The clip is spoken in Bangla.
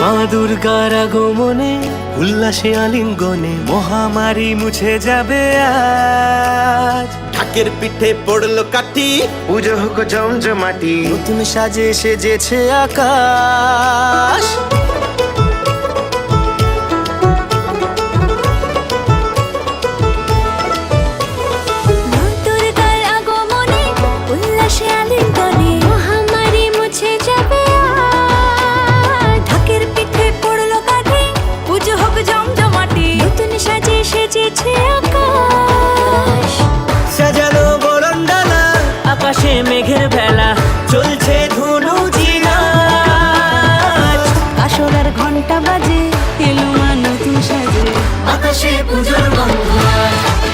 মা দুর্গার আগমনে উল্লাসে আলিঙ্গনে মহামারী মুছে যাবে আজ। ঢাকের পিঠে পড়লো কাঠি, পুজো হোক জমজমাটি, নতুন সাজে সেজেছে আকাশ। মা দুর্গার আগমনে উল্লাসে আলিঙ্গনে মহামারী মুছে যাবে আজ। ঢাকের পিঠে পড়লো কাঠি, পুজো হোক জমজমাটি, নতুন সাজে সেজেছে আকাশ। সাজানো বরণডালা, আকাশে মেঘের ভেলা, চলছে ধুনুচি নাচ। আসরার ঘন্টা বাজে, এলো মা নতুন সাজে, আকাশে পুজোর গন্ধ আজ।